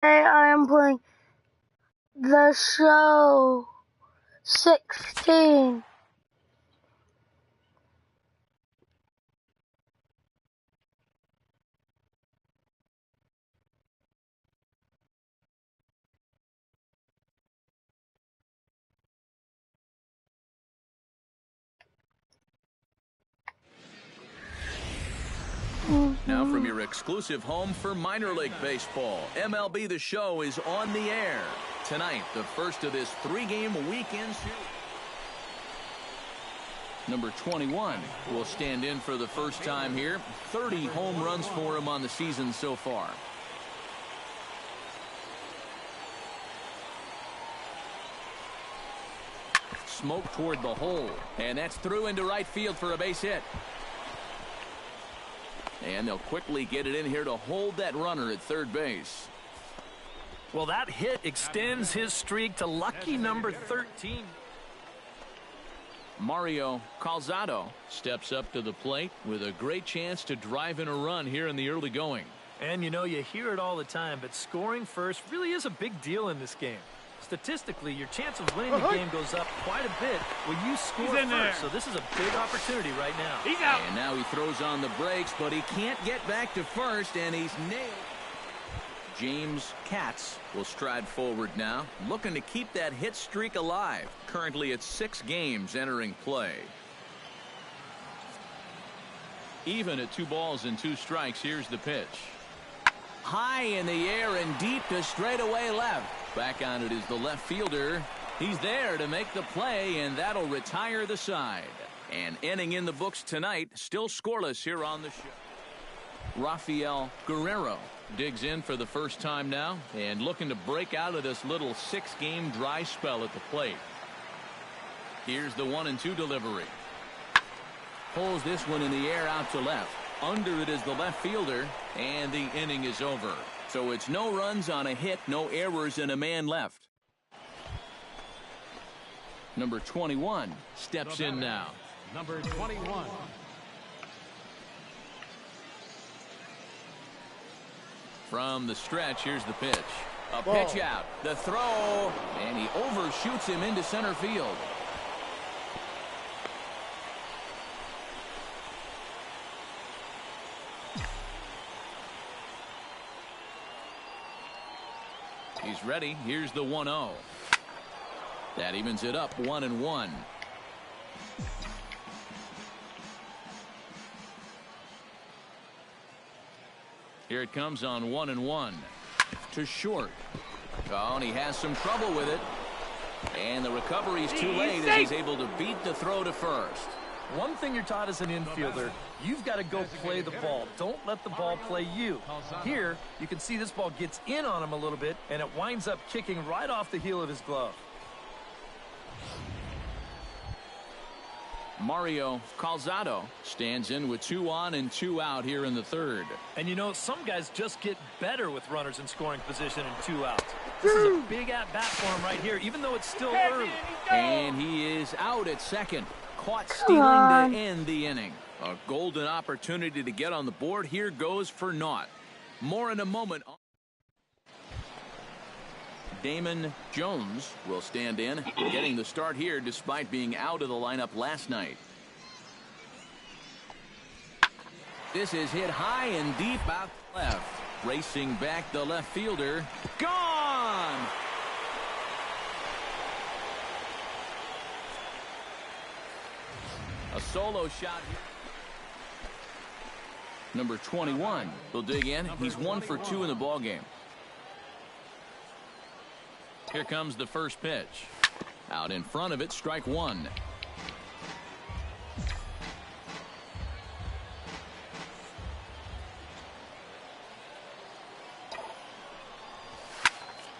Today I am playing the show 16. Now from your exclusive home for minor league baseball, MLB The Show is on the air. Tonight, the first of this 3-game weekend series. Number 21 will stand in for the first time here. 30 home runs for him on the season so far. Smoke toward the hole, and that's through into right field for a base hit. And they'll quickly get it in here to hold that runner at third base. Well, that hit extends his streak to lucky number 13. Mario Calzado steps up to the plate with a great chance to drive in a run here in the early going. And you know, you hear it all the time, but scoring first really is a big deal in this game. Statistically, your chance of winning the game goes up quite a bit when you score first. So this is a big opportunity right now. He's out. And now he throws on the brakes, but he can't get back to first, and he's nailed. James Katz will stride forward now, looking to keep that hit streak alive. Currently at 6 games entering play. Even at 2 balls and 2 strikes, here's the pitch. High in the air and deep to straightaway left. Back on it is the left fielder. He's there to make the play, and that'll retire the side. An inning in the books tonight, still scoreless here on the show. Rafael Guerrero digs in for the first time now and looking to break out of this little 6-game dry spell at the plate. Here's the 1-2 delivery. Pulls this one in the air out to left. Under it is the left fielder, and the inning is over. So it's no runs on a hit, no errors, and a man left. Number 21 steps in now. Number 21. From the stretch, here's the pitch. A pitch out, the throw, and he overshoots him into center field. He's ready. Here's the 1-0. That evens it up 1-1. Here it comes on 1-1 to short. Oh, and he has some trouble with it. And the recovery's too late as he's able to beat the throw to first. One thing you're taught as an infielder, you've got to go play the ball. Don't let the ball play you. Here, you can see this ball gets in on him a little bit, and it winds up kicking right off the heel of his glove. Mario Calzado stands in with 2 on and 2 out here in the third. And you know, some guys just get better with runners in scoring position and 2 outs. This is a big at-bat for him right here, even though it's still early. And he is out at second. Caught stealing to end the inning. A golden opportunity to get on the board. Here goes for naught. More in a moment. Damon Jones will stand in, getting the start here despite being out of the lineup last night. This is hit high and deep out left. Racing back the left fielder. Gone! A solo shot here. Number 21 will dig in. He's 1 for 2 in the ballgame. Here comes the first pitch. Out in front of it, strike 1.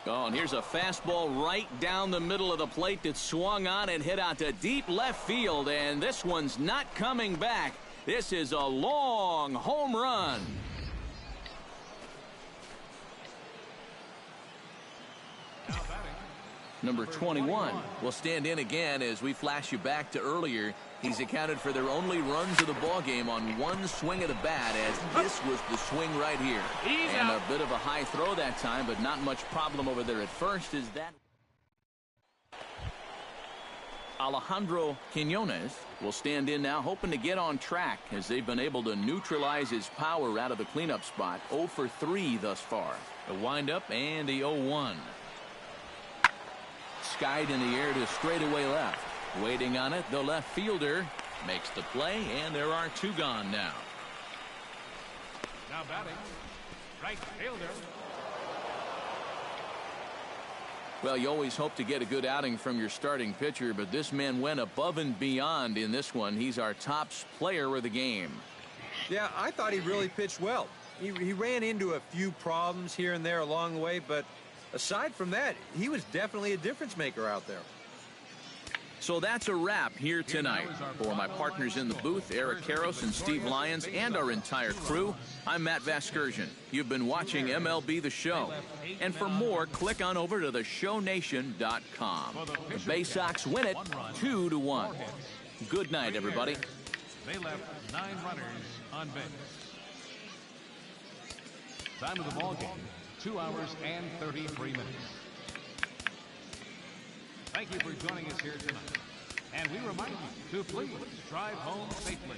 Oh, and here's a fastball right down the middle of the plate that swung on and hit out to deep left field, and this one's not coming back. This is a long home run. Number 21 will stand in again as we flash you back to earlier. He's accounted for their only runs of the ball game on one swing of the bat, as this was the swing right here. And a bit of a high throw that time, but not much problem over there at first. Is that Alejandro Quinones will stand in now, hoping to get on track as they've been able to neutralize his power out of the cleanup spot. 0 for 3 thus far. The windup and the 0-1. Skied in the air to straightaway left. Waiting on it, the left fielder makes the play, and there are 2 gone now. Now batting, right fielder. Well, you always hope to get a good outing from your starting pitcher, but this man went above and beyond in this one. He's our top player of the game. Yeah, I thought he really pitched well. He ran into a few problems here and there along the way, but aside from that, he was definitely a difference maker out there. So that's a wrap here tonight. For my partners in the booth, Eric Karros and Steve Lyons, and our entire crew, I'm Matt Vasgersian. You've been watching MLB The Show. And for more, click on over to theshownation.com. The Bay Sox win it 2-1. Good night, everybody. They left 9 runners on base. Time of the ball game, 2 hours and 33 minutes. Thank you for joining us here tonight. And we remind you to please drive home safely.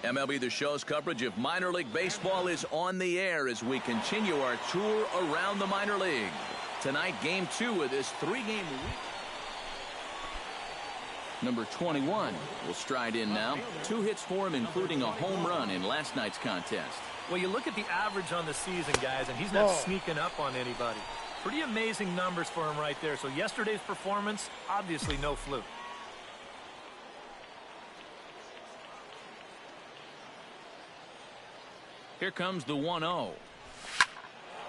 MLB The Show's coverage of minor league baseball is on the air as we continue our tour around the minor league. Tonight, game 2 of this 3-game week. Number 21 will stride in now. 2 hits for him, including a home run in last night's contest. Well, you look at the average on the season, guys, and he's not sneaking up on anybody. Pretty amazing numbers for him right there. So yesterday's performance, obviously no fluke. Here comes the 1-0.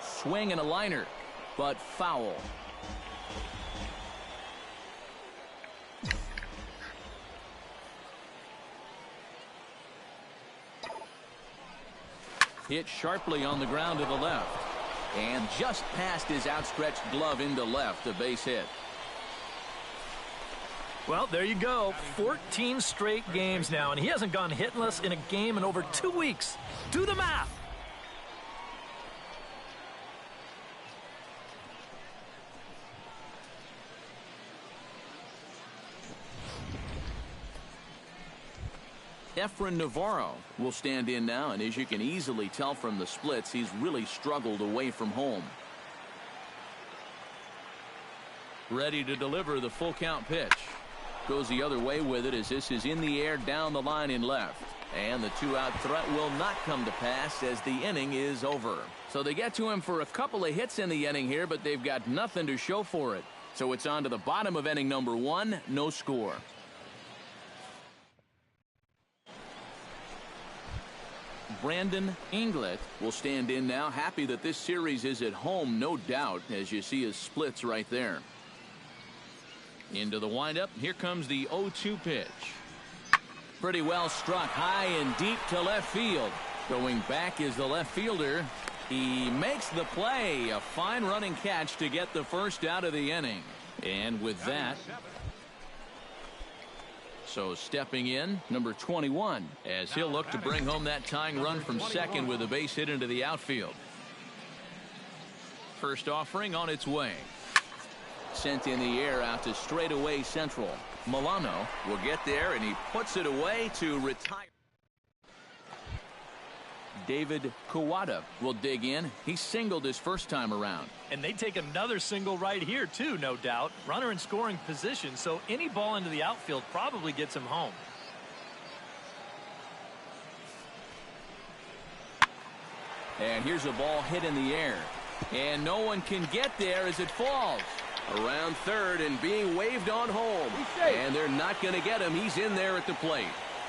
Swing and a liner, but foul. Hit sharply on the ground to the left. And just past his outstretched glove into left, a base hit. Well, there you go. 14 straight games now, and he hasn't gone hitless in a game in over 2 weeks. Do the math. Efren Navarro will stand in now, and as you can easily tell from the splits, he's really struggled away from home. Ready to deliver the full count pitch. Goes the other way with it as this is in the air down the line in left. And the 2-out threat will not come to pass as the inning is over. So they get to him for a couple of hits in the inning here, but they've got nothing to show for it. So it's on to the bottom of inning number 1, no score. Brandon Inglett will stand in now, happy that this series is at home, no doubt, as you see his splits right there. Into the windup. Here comes the 0-2 pitch. Pretty well struck high and deep to left field. Going back is the left fielder. He makes the play. A fine running catch to get the first out of the inning. And with that, so stepping in, number 21, as he'll look to bring home that tying run from second with a base hit into the outfield. First offering on its way. Sent in the air out to straightaway central. Milano will get there, and he puts it away to retire. David Kawada will dig in. He singled his first time around. And they take another single right here, too, no doubt. Runner in scoring position, so any ball into the outfield probably gets him home. And here's a ball hit in the air. And no one can get there as it falls. Around third and being waved on home. And they're not going to get him. He's in there at the plate.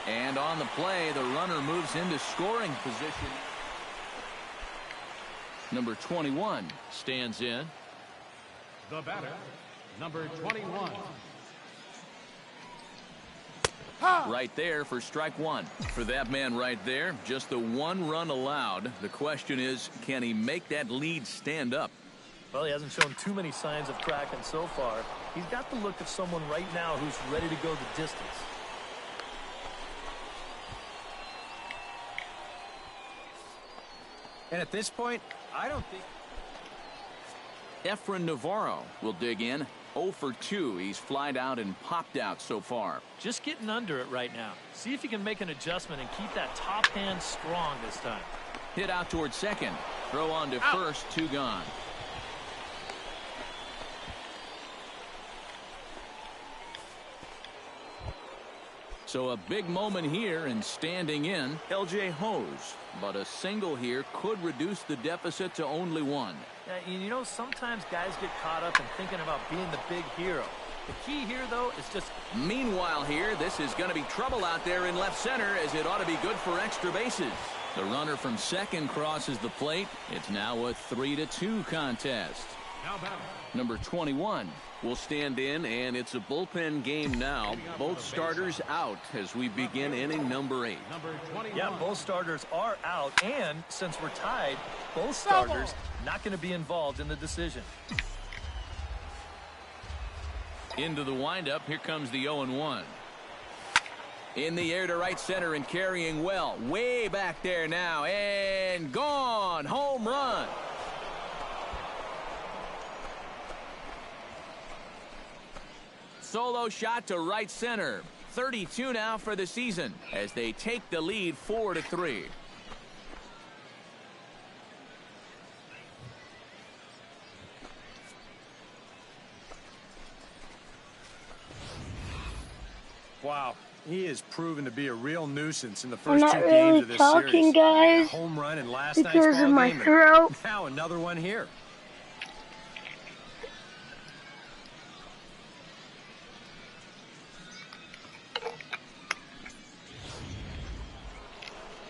And on the play, the runner moves into scoring position. Number 21 stands in. The batter, number 21. Right there for strike one. For that man right there, just the one run allowed. The question is, can he make that lead stand up? Well, he hasn't shown too many signs of cracking so far. He's got the look of someone right now who's ready to go the distance. And at this point, I don't think... Efren Navarro will dig in. 0 for 2. He's flied out and popped out so far. Just getting under it right now. See if you can make an adjustment and keep that top hand strong this time. Hit out towards second. Throw on to first. 2 gone. So a big moment here and standing in LJ Hose. But a single here could reduce the deficit to only 1. You know, sometimes guys get caught up in thinking about being the big hero. The key here, though, is just... Meanwhile here, this is going to be trouble out there in left center, as it ought to be good for extra bases. The runner from second crosses the plate. It's now a 3-2 contest. Number 21 will stand in, and it's a bullpen game now. Both starters out as we begin inning number 8. Yeah, both starters are out, and since we're tied, both starters not going to be involved in the decision. Into the windup, here comes the 0-1. In the air to right center and carrying well. Way back there now, and gone. Home run. Solo shot to right center. 32 now for the season as they take the lead 4-3. Wow, he has proven to be a real nuisance in the first 2 I'm not games really of this talking, series. guys, A home run in last night's because ball of my game, and throat. now another one here.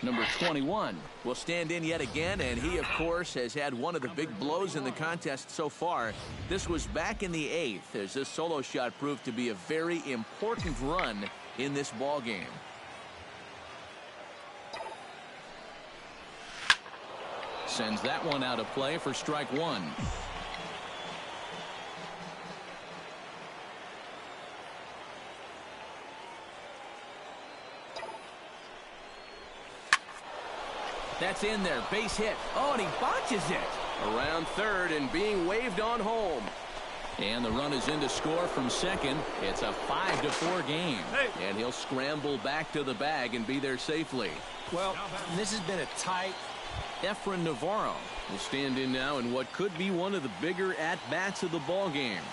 Number 21 will stand in yet again, and he, of course, has had one of the big blows in the contest so far. This was back in the 8th, as this solo shot proved to be a very important run in this ball game. Sends that one out of play for strike 1. That's in there. Base hit. Oh, and he botches it. Around third and being waved on home. And the run is in to score from second. It's a 5-4 game. And he'll scramble back to the bag and be there safely. Well, this has been a tight... Efren Navarro will stand in now in what could be one of the bigger at-bats of the ball game.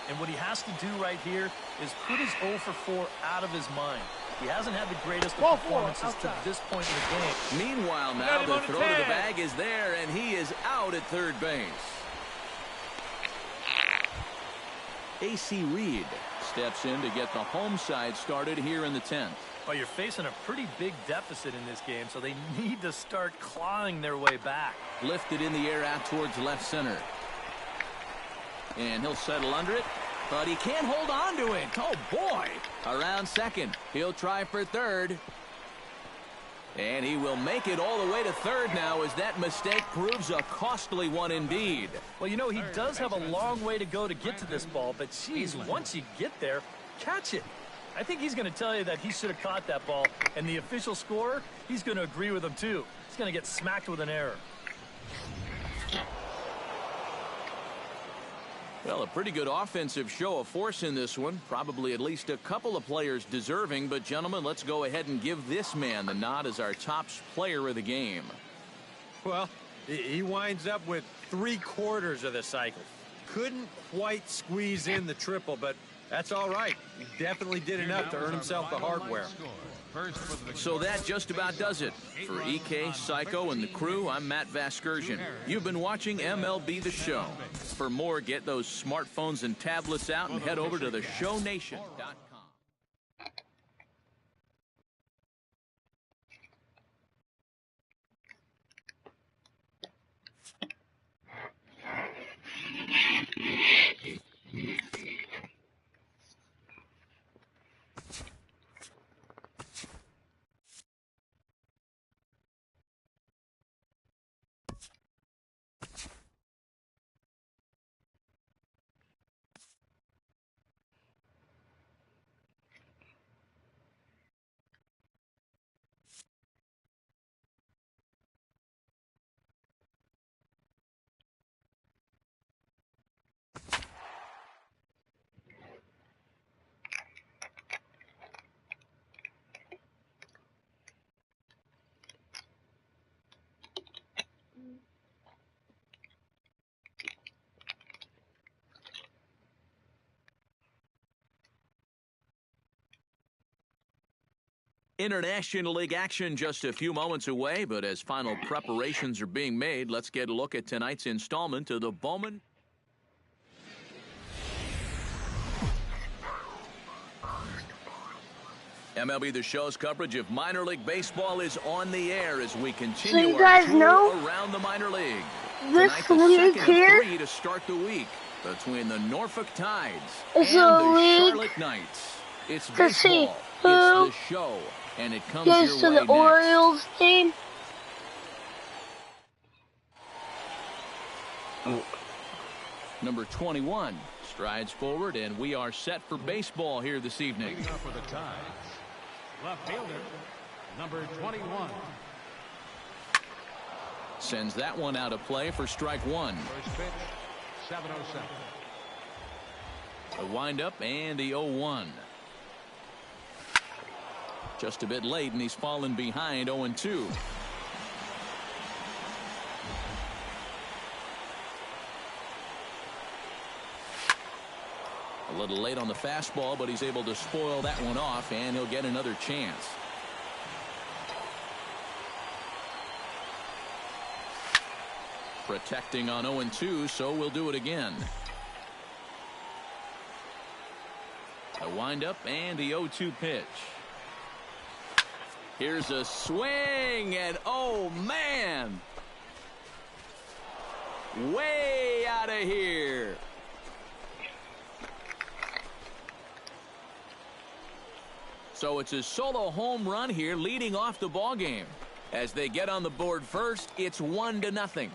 And what he has to do right here is put his 0 for 4 out of his mind. He hasn't had the greatest of performances to this point in the game. Meanwhile, now the throw to the bag is there, and he is out at third base. A.C. Reed steps in to get the home side started here in the 10th. Well, you're facing a pretty big deficit in this game, so they need to start clawing their way back. Lifted in the air out towards left center. And he'll settle under it, but he can't hold on to it. Oh, boy. Around second. He'll try for third. And he will make it all the way to third now, as that mistake proves a costly one indeed. Well, you know, he does have a long way to go to get to this ball, but geez, once you get there, catch it. I think he's going to tell you that he should have caught that ball, and the official scorer, he's going to agree with him too. He's going to get smacked with an error. Well, a pretty good offensive show of force in this one. Probably at least a couple of players deserving. But, gentlemen, let's go ahead and give this man the nod as our top player of the game. Well, he winds up with 3/4 of the cycle. Couldn't quite squeeze in the triple, but that's all right. He definitely did enough to earn himself the hardware. So that just about does it. For EK, Psycho, and the crew, I'm Matt Vasgersian. You've been watching MLB The Show. For more, get those smartphones and tablets out and head over to theshownation.com. International League action just a few moments away, but as final preparations are being made, let's get a look at tonight's installment of the Bowman. MLB The Show's coverage of minor league baseball is on the air as we continue our tour around the minor league. This Tonight, the week second here of 3 to start the week between the Norfolk Tides and the Charlotte Knights. It's baseball, it's the show, and it comes your way to the next. Orioles team. Number 21 strides forward, and we are set for baseball here this evening. Leading up for the Tides, left fielder, number 21. Sends that one out of play for strike one. First pitch, 7:07. A windup and the 0-1. Just a bit late, and he's fallen behind 0-2. A little late on the fastball, but he's able to spoil that one off, and he'll get another chance. Protecting on 0-2, so we'll do it again. A windup and the 0-2 pitch. Here's a swing, and oh man! Way out of here. So it's a solo home run here leading off the ball game. As they get on the board first, it's 1-0.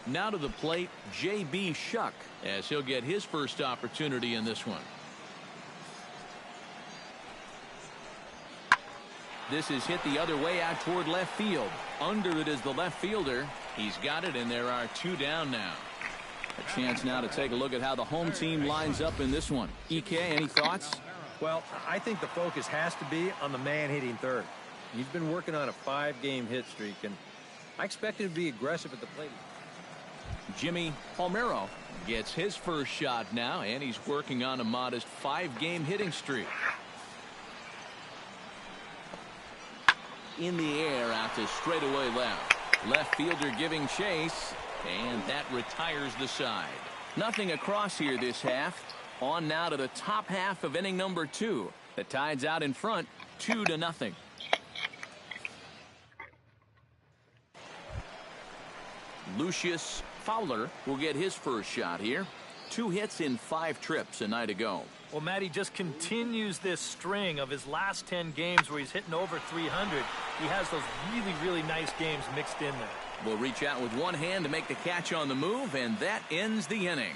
Now to the plate, J.B. Shuck, as he'll get his first opportunity in this one. This is hit the other way out toward left field. Under it is the left fielder. He's got it, and there are 2 down now. A chance now to take a look at how the home team lines up in this one. EK, any thoughts? Well, I think the focus has to be on the man hitting third. He's been working on a 5-game hit streak, and I expect him to be aggressive at the plate. Jimmy Palmero gets his first shot now, and he's working on a modest 5-game hitting streak. In the air out to straightaway left. Left fielder giving chase, and that retires the side. Nothing across here this half. On now to the top half of inning number 2. The Tide's out in front, 2-0. Lucius Fowler will get his first shot here. 2 hits in 5 trips a night ago. Well, Matty just continues this string of his last 10 games where he's hitting over 300. He has those really, really nice games mixed in there. Will reach out with one hand to make the catch on the move, and that ends the inning.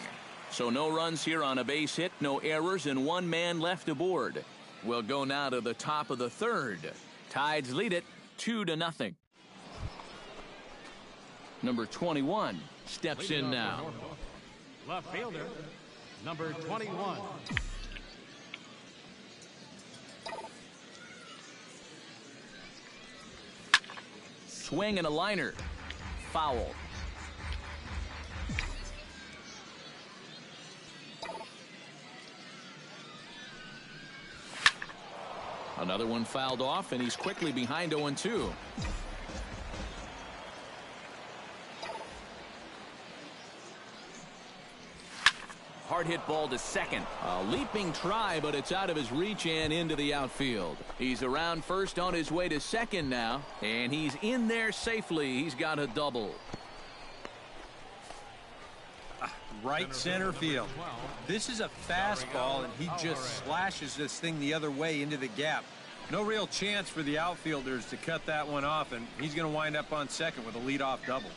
So no runs here on a base hit, no errors, and 1 man left aboard. We'll go now to the top of the 3rd. Tides lead it 2-0. Number 21 steps in now. Left fielder, number 21. Swing and a liner. Foul. Another one fouled off, and he's quickly behind 0-2. Hard hit ball to second. A leaping try, but it's out of his reach and into the outfield. He's around first on his way to second now, and he's in there safely. He's got a double. Right center field. This is a fastball, and he just slashes this thing the other way into the gap. No real chance for the outfielders to cut that one off, and he's going to wind up on second with a leadoff double.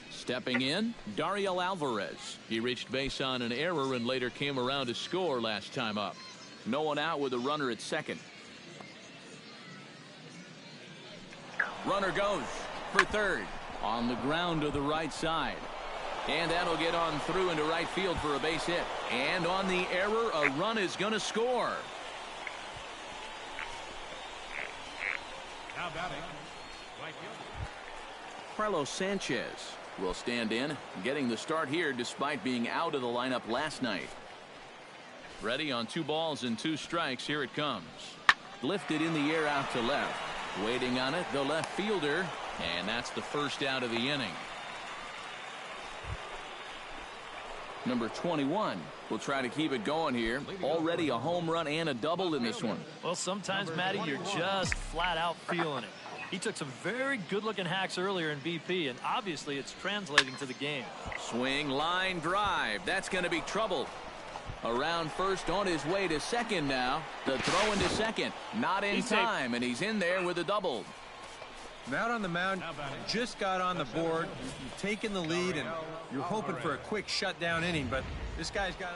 Stepping in, Dariel Alvarez. He reached base on an error and later came around to score last time up. No one out with a runner at second. Runner goes for third. On the ground to the right side. And that'll get on through into right field for a base hit. And on the error, a run is going to score. Now batting, right fielder. Carlos Sanchez will stand in, getting the start here despite being out of the lineup last night. Ready on 2 balls and 2 strikes. Here it comes. Lifted in the air out to left. Waiting on it, the left fielder. And that's the first out of the inning. Number 21 will try to keep it going here. Already a home run and a double in this one. Well, sometimes, Matty, you're just flat out feeling it. He took some very good-looking hacks earlier in BP, and obviously it's translating to the game. Swing, line, drive. That's going to be trouble. Around first, on his way to second now. The throw into second. Not in time, and he's in there with a double. Out on the mound, just got on the board. You've taken the lead, and you're hoping for a quick shutdown inning, but this guy's got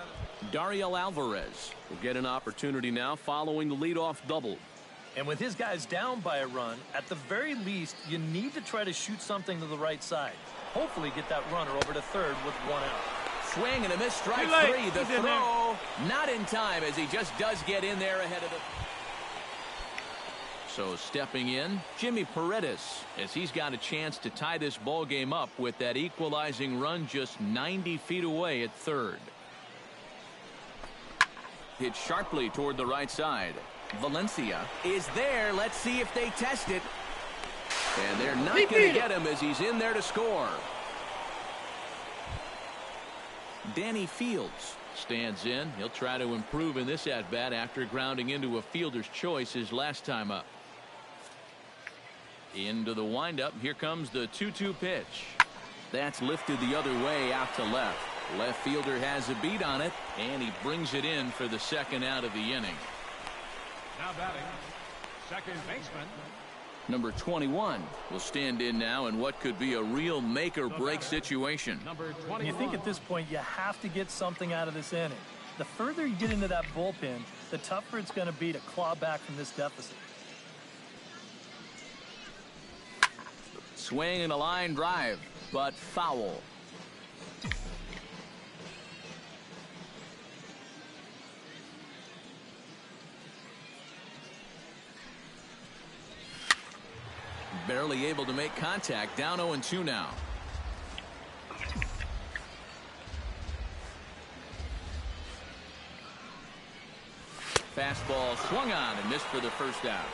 Dariel Alvarez will get an opportunity now following the leadoff double. And with his guys down by a run, at the very least, you need to try to shoot something to the right side. Hopefully get that runner over to third with 1 out. Swing and a miss, strike 3. The throw not in time as he just does get in there ahead of the... So stepping in, Jimmy Paredes, as he's got a chance to tie this ball game up with that equalizing run just 90 feet away at third. Hit sharply toward the right side. Valencia is there. Let's see if they test it. And they're not going to get him as he's in there to score. Danny Fields stands in. He'll try to improve in this at-bat after grounding into a fielder's choice his last time up. Into the windup. Here comes the 2-2 pitch. That's lifted the other way out to left. Left fielder has a beat on it, and he brings it in for the second out of the inning. Now batting, second baseman. Number 21 will stand in now in what could be a real make-or-break situation. Number 21. You think at this point you have to get something out of this inning. The further you get into that bullpen, the tougher it's going to be to claw back from this deficit. Swing and a line drive, but foul. Barely able to make contact. Down 0-2 now. Fastball swung on and missed for the first out.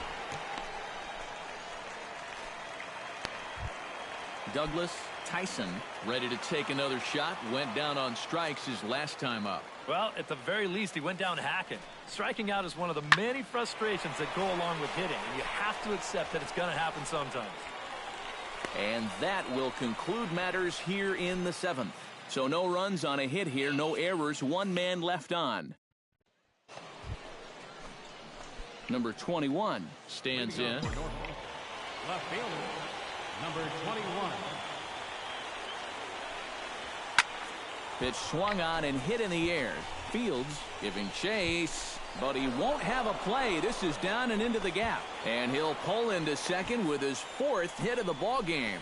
Douglas Tyson ready to take another shot. Went down on strikes his last time up. Well, at the very least, he went down hacking. Striking out is one of the many frustrations that go along with hitting, and you have to accept that it's going to happen sometimes. And that will conclude matters here in the 7th. So no runs on a hit here, no errors, 1 man left on. Number 21 stands in. Left fielder, number 21. Pitch swung on and hit in the air. Fields giving chase, but he won't have a play. This is down and into the gap. And he'll pull into second with his 4th hit of the ball game.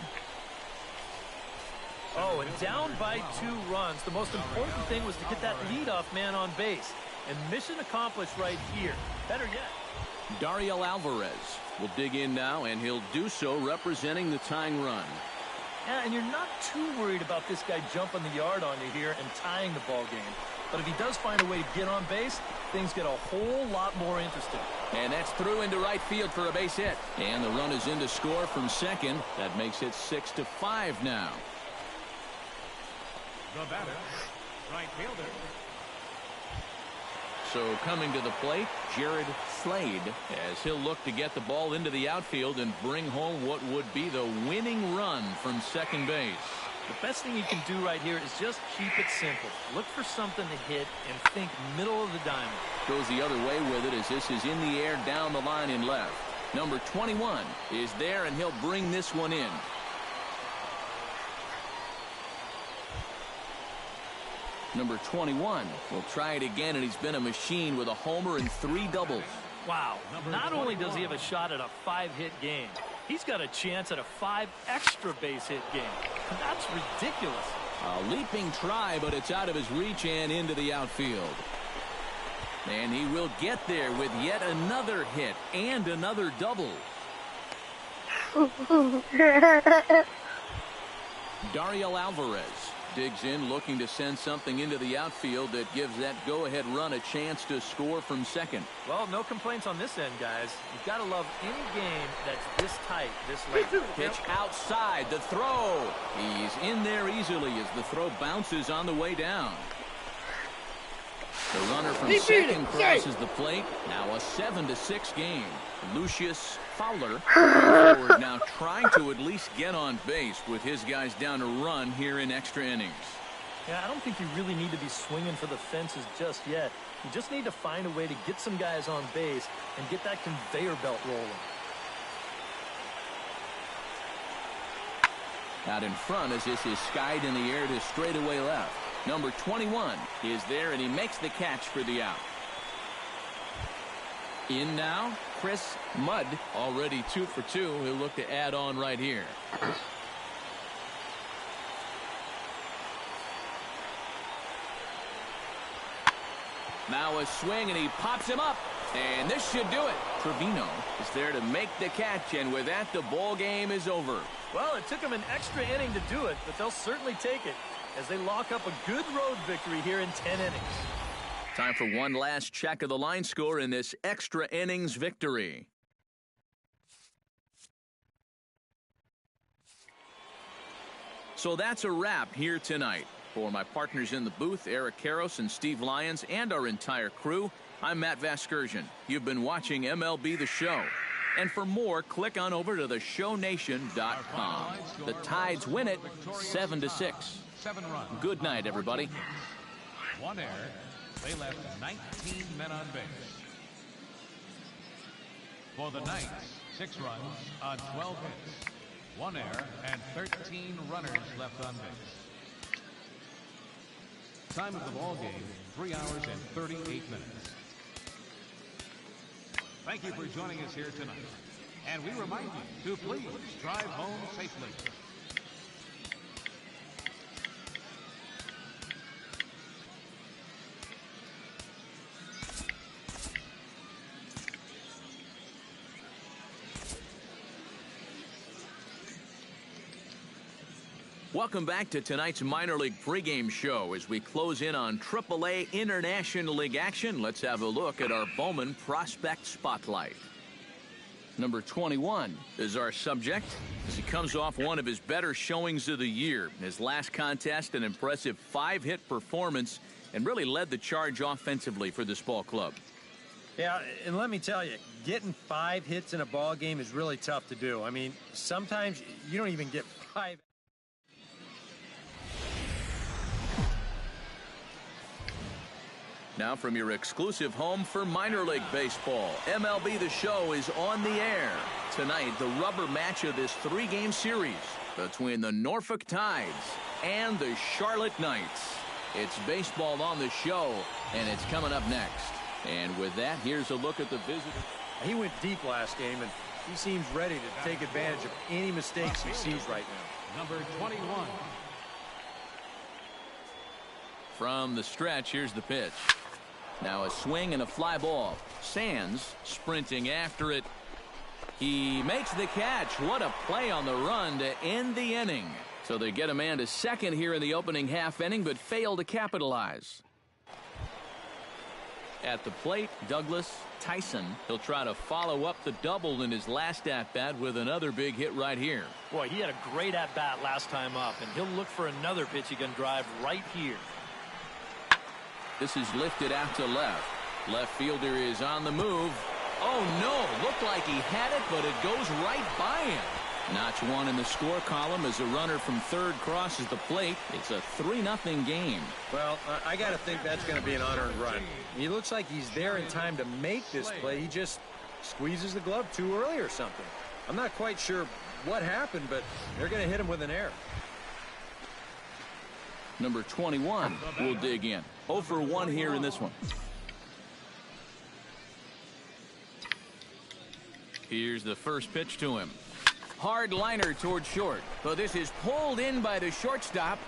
Oh, and down by 2 runs. The most important thing was to get that leadoff man on base. And mission accomplished right here. Better yet. Dariel Alvarez will dig in now, and he'll do so representing the tying run. Yeah, and you're not too worried about this guy jumping the yard on you here and tying the ball game. But if he does find a way to get on base, things get a whole lot more interesting. And that's through into right field for a base hit. And the run is in to score from second. That makes it 6-5 now. The batter, right fielder. So coming to the plate, Jared Slade, as he'll look to get the ball into the outfield and bring home what would be the winning run from second base. The best thing you can do right here is just keep it simple. Look for something to hit and think middle of the diamond. Goes the other way with it as this is in the air down the line in left. Number 21 is there, and he'll bring this one in. Number 21 will try it again, and he's been a machine with a homer and 3 doubles. Wow. Not only does he have a shot at a 5-hit game, he's got a chance at a 5 extra base hit game. That's ridiculous. A leaping try, but it's out of his reach and into the outfield. And he will get there with yet another hit and another double. Dario Alvarez digs in, looking to send something into the outfield that gives that go-ahead run a chance to score from second. Well, no complaints on this end, guys. You've got to love any game that's this tight, this late. Pitch outside, the throw. He's in there easily as the throw bounces on the way down. The runner from second crosses the plate. Now a 7-6 game. Lucius Fowler forward now, trying to at least get on base with his guys down to run here in extra innings. Yeah, I don't think you really need to be swinging for the fences just yet. You just need to find a way to get some guys on base and get that conveyor belt rolling. Out in front as this is skied in the air to straightaway left. Number 21 is there, and he makes the catch for the out. In now, Chris Mudd, already 2 for 2. He'll look to add on right here. Now a swing, and he pops him up. And this should do it. Trevino is there to make the catch, and with that, the ball game is over. Well, it took them an extra inning to do it, but they'll certainly take it as they lock up a good road victory here in 10 innings. Time for one last check of the line score in this extra innings victory. So that's a wrap here tonight. For my partners in the booth, Eric Karros and Steve Lyons, and our entire crew, I'm Matt Vasgersian. You've been watching MLB The Show. And for more, click on over to theshownation.com. The Tides win it 7-6. 7 runs. Good night, everybody. 1 error. They left 19 men on base. For the Knights, 6 runs on 12 hits. 1 error and 13 runners left on base. Time of the ball game, 3 hours and 38 minutes. Thank you for joining us here tonight. And we remind you to please drive home safely. Welcome back to tonight's minor league pregame show. As we close in on AAA International League action, let's have a look at our Bowman Prospect Spotlight. Number 21 is our subject as he comes off one of his better showings of the year. His last contest, an impressive 5-hit performance, and really led the charge offensively for this ball club. Yeah, and let me tell you, getting 5 hits in a ball game is really tough to do. I mean, sometimes you don't even get 5. Now from your exclusive home for minor league baseball, MLB The Show is on the air. Tonight, the rubber match of this 3-game series between the Norfolk Tides and the Charlotte Knights. It's baseball on the show, and it's coming up next. And with that, here's a look at the visitor. He went deep last game, and he seems ready to take advantage of any mistakes he sees right now. Number 21. From the stretch, here's the pitch. Now a swing and a fly ball. Sands sprinting after it. He makes the catch. What a play on the run to end the inning. So they get a man to second here in the opening half inning, but fail to capitalize. At the plate, Douglas Tyson. He'll try to follow up the double in his last at-bat with another big hit right here. Boy, he had a great at-bat last time up, and he'll look for another pitch he can drive right here. This is lifted out to left. Left fielder is on the move. Oh, no. Looked like he had it, but it goes right by him. Notch one in the score column as a runner from third crosses the plate. It's a 3-0 game. Well, I got to think that's going to be an unearned run. He looks like he's there in time to make this play. He just squeezes the glove too early or something. I'm not quite sure what happened, but they're going to hit him with an error. Number 21 will dig in. 0 for 1 here in this one. Here's the first pitch to him. Hard liner towards short. So this is pulled in by the shortstop.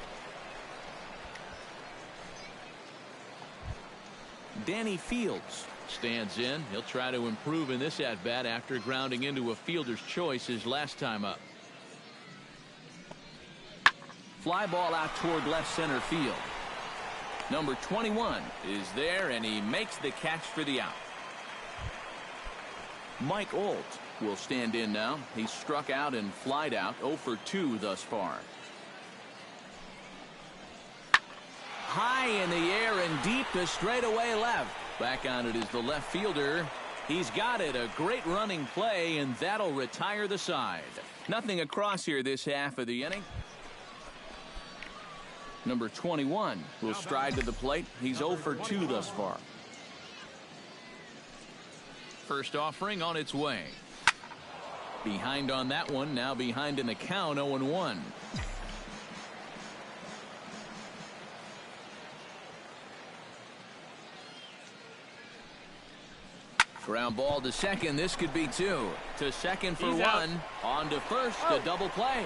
Danny Fields stands in. He'll try to improve in this at-bat after grounding into a fielder's choice his last time up. Fly ball out toward left center field. Number 21 is there, and he makes the catch for the out. Mike Olt will stand in now. He's struck out and flied out, 0 for 2 thus far. High in the air and deep to straightaway left. Back on it is the left fielder. He's got it. A great running play, and that'll retire the side. Nothing across here this half of the inning. Number 21 will stride to the plate. He's 0 for 2 thus far. First offering on its way. Behind on that one. Now behind in the count, 0-1. Ground ball to second. This could be 2. To second for 1. On to first. A double play.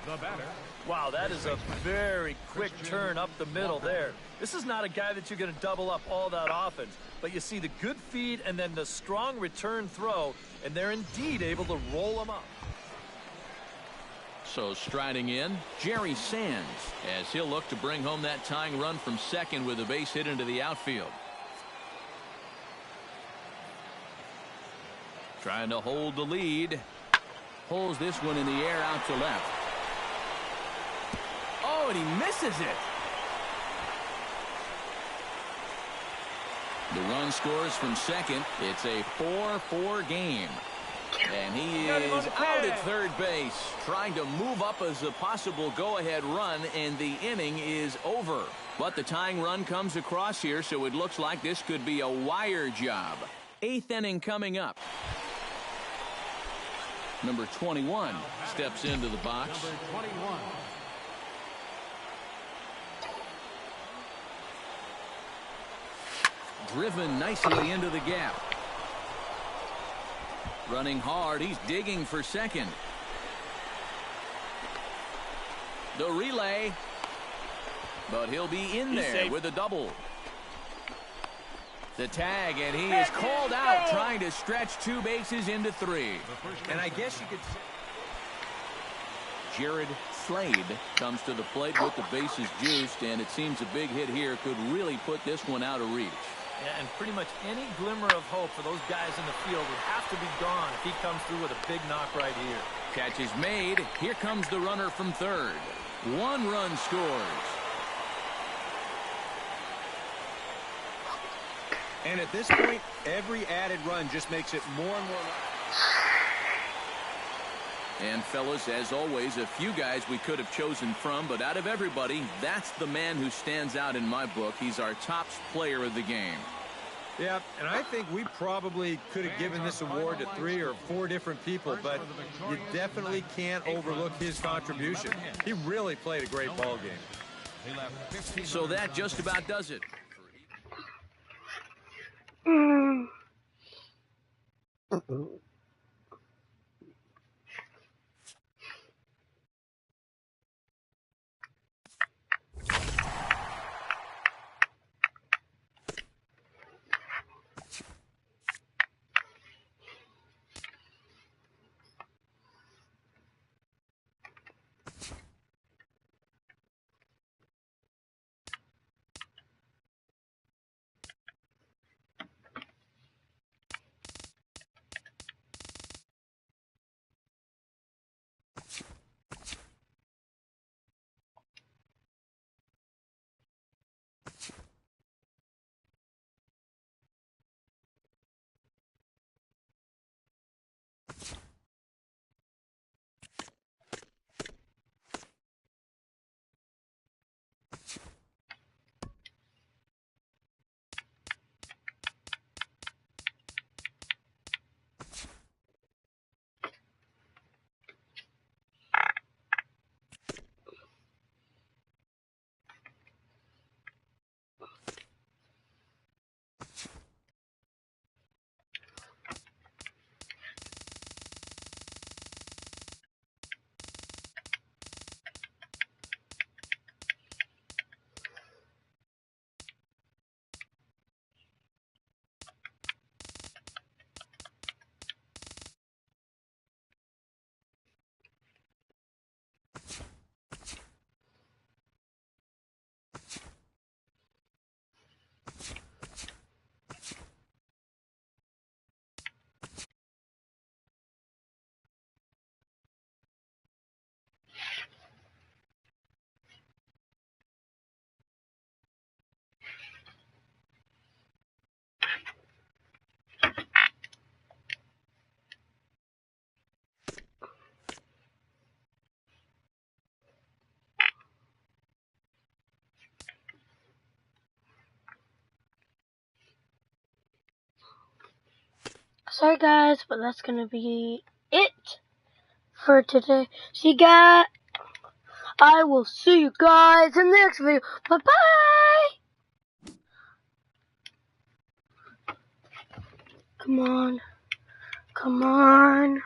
The batter. Wow, that is a very quick turn up the middle there. This is not a guy that you're going to double up all that often. But you see the good feed and then the strong return throw, and they're indeed able to roll him up. So striding in, Jerry Sands, as he'll look to bring home that tying run from second with a base hit into the outfield. Trying to hold the lead. Pulls this one in the air out to left. Oh, and he misses it. The run scores from second. It's a 4-4 game. And he is out at third base, trying to move up as a possible go-ahead run, and the inning is over. But the tying run comes across here, so it looks like this could be a wire job. 8th inning coming up. Number 21 steps into the box. Number 21. Driven nicely into the gap. Running hard. He's digging for second. The relay. But he'll be in there with a double. The tag, and he is called out, trying to stretch 2 bases into 3. And I guess you could say Jared Slade comes to the plate with the bases juiced, and it seems a big hit here could really put this one out of reach. Yeah, and pretty much any glimmer of hope for those guys in the field would have to be gone if he comes through with a big knock right here. Catch is made. Here comes the runner from third. 1 run scores. And at this point, every added run just makes it more and more. And fellas, as always, a few guys we could have chosen from, but out of everybody, that's the man who stands out in my book. He's our top player of the game. Yeah, and I think we probably could have given this award to 3 or 4 different people, but you definitely can't overlook his contribution. He really played a great ball game. So that just about does it. sorry guys, but that's gonna be it for today. See you guys. I will see you guys in the next video. Bye bye. Come on. Come on.